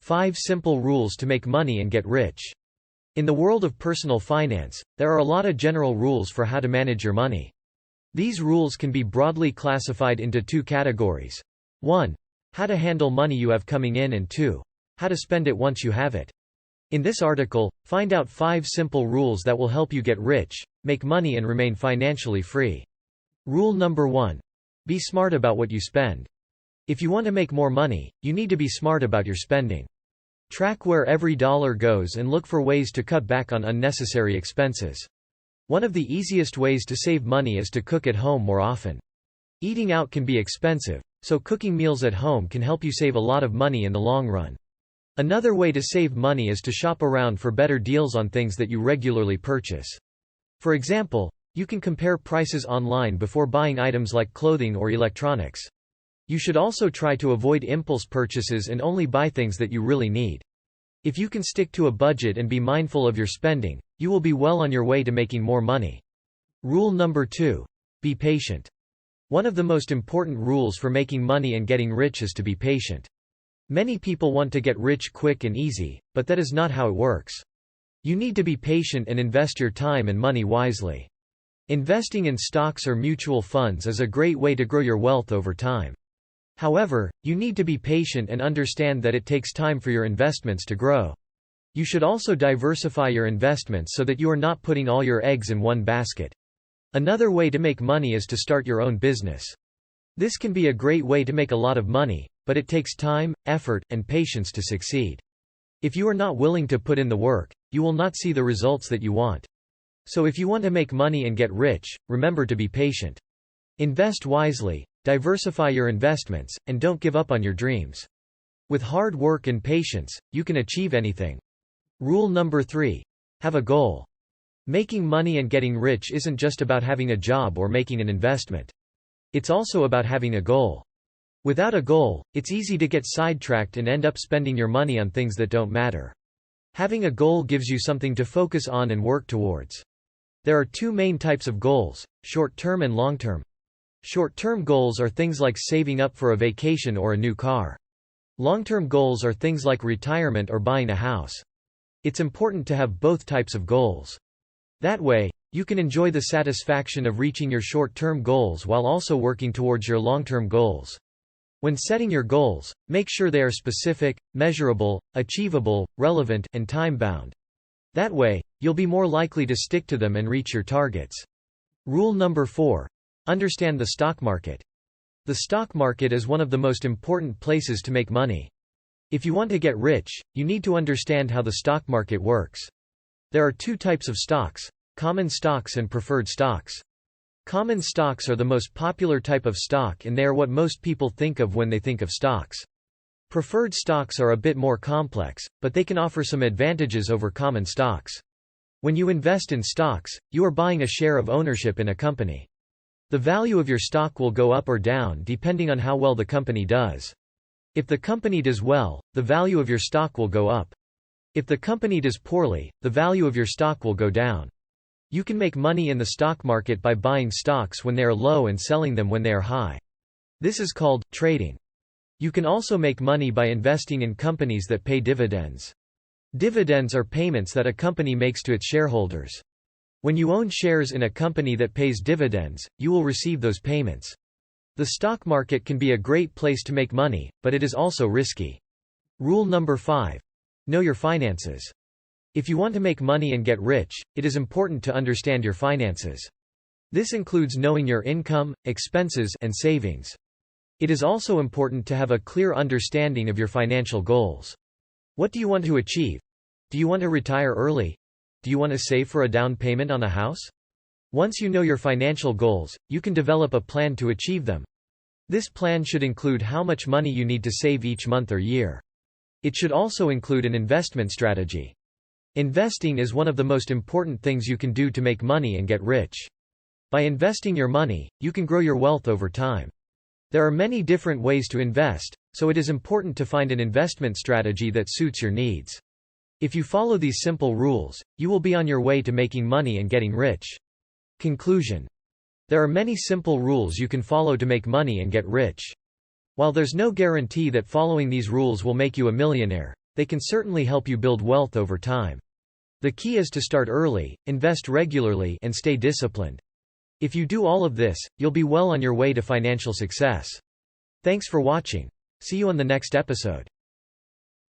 5 Simple Rules to Make Money and Get Rich. In the world of personal finance, there are a lot of general rules for how to manage your money. These rules can be broadly classified into 2 categories. 1. How to handle money you have coming in, and 2. How to spend it once you have it. In this article, find out 5 simple rules that will help you get rich, make money and remain financially free. Rule number 1. Be smart about what you spend. If you want to make more money, you need to be smart about your spending. Track where every dollar goes and look for ways to cut back on unnecessary expenses. One of the easiest ways to save money is to cook at home more often. Eating out can be expensive, so cooking meals at home can help you save a lot of money in the long run. Another way to save money is to shop around for better deals on things that you regularly purchase. For example, you can compare prices online before buying items like clothing or electronics. You should also try to avoid impulse purchases and only buy things that you really need. If you can stick to a budget and be mindful of your spending, you will be well on your way to making more money. Rule number 2. Be patient. One of the most important rules for making money and getting rich is to be patient. Many people want to get rich quick and easy, but that is not how it works. You need to be patient and invest your time and money wisely. Investing in stocks or mutual funds is a great way to grow your wealth over time. However, you need to be patient and understand that it takes time for your investments to grow. You should also diversify your investments so that you are not putting all your eggs in one basket. Another way to make money is to start your own business. This can be a great way to make a lot of money, but it takes time, effort, and patience to succeed. If you are not willing to put in the work, you will not see the results that you want. So if you want to make money and get rich, remember to be patient. Invest wisely, diversify your investments, and don't give up on your dreams. With hard work and patience, you can achieve anything. Rule number 3. Have a goal. Making money and getting rich isn't just about having a job or making an investment. It's also about having a goal. Without a goal, it's easy to get sidetracked and end up spending your money on things that don't matter. Having a goal gives you something to focus on and work towards. There are 2 main types of goals: short-term and long-term. Short-term goals are things like saving up for a vacation or a new car. Long-term goals are things like retirement or buying a house. It's important to have both types of goals. That way, you can enjoy the satisfaction of reaching your short-term goals while also working towards your long-term goals. When setting your goals, make sure they are specific, measurable, achievable, relevant, and time-bound. That way, you'll be more likely to stick to them and reach your targets. Rule number 4. Understand the stock market. The stock market is one of the most important places to make money. If you want to get rich, you need to understand how the stock market works. There are 2 types of stocks: common stocks and preferred stocks. Common stocks are the most popular type of stock, and they are what most people think of when they think of stocks. Preferred stocks are a bit more complex, but they can offer some advantages over common stocks. When you invest in stocks, you are buying a share of ownership in a company. The value of your stock will go up or down depending on how well the company does. If the company does well, the value of your stock will go up. If the company does poorly, the value of your stock will go down. You can make money in the stock market by buying stocks when they are low and selling them when they are high. This is called trading. You can also make money by investing in companies that pay dividends. Dividends are payments that a company makes to its shareholders. When you own shares in a company that pays dividends, you will receive those payments. The stock market can be a great place to make money, but it is also risky. Rule number 5. Know your finances. If you want to make money and get rich, it is important to understand your finances. This includes knowing your income, expenses, and savings. It is also important to have a clear understanding of your financial goals. What do you want to achieve? Do you want to retire early? Do you want to save for a down payment on a house? Once you know your financial goals, you can develop a plan to achieve them. This plan should include how much money you need to save each month or year. It should also include an investment strategy. Investing is one of the most important things you can do to make money and get rich. By investing your money, you can grow your wealth over time. There are many different ways to invest, so it is important to find an investment strategy that suits your needs. If you follow these simple rules, you will be on your way to making money and getting rich. Conclusion. There are many simple rules you can follow to make money and get rich. While there's no guarantee that following these rules will make you a millionaire, they can certainly help you build wealth over time. The key is to start early, invest regularly, and stay disciplined. If you do all of this, you'll be well on your way to financial success. Thanks for watching. See you on the next episode.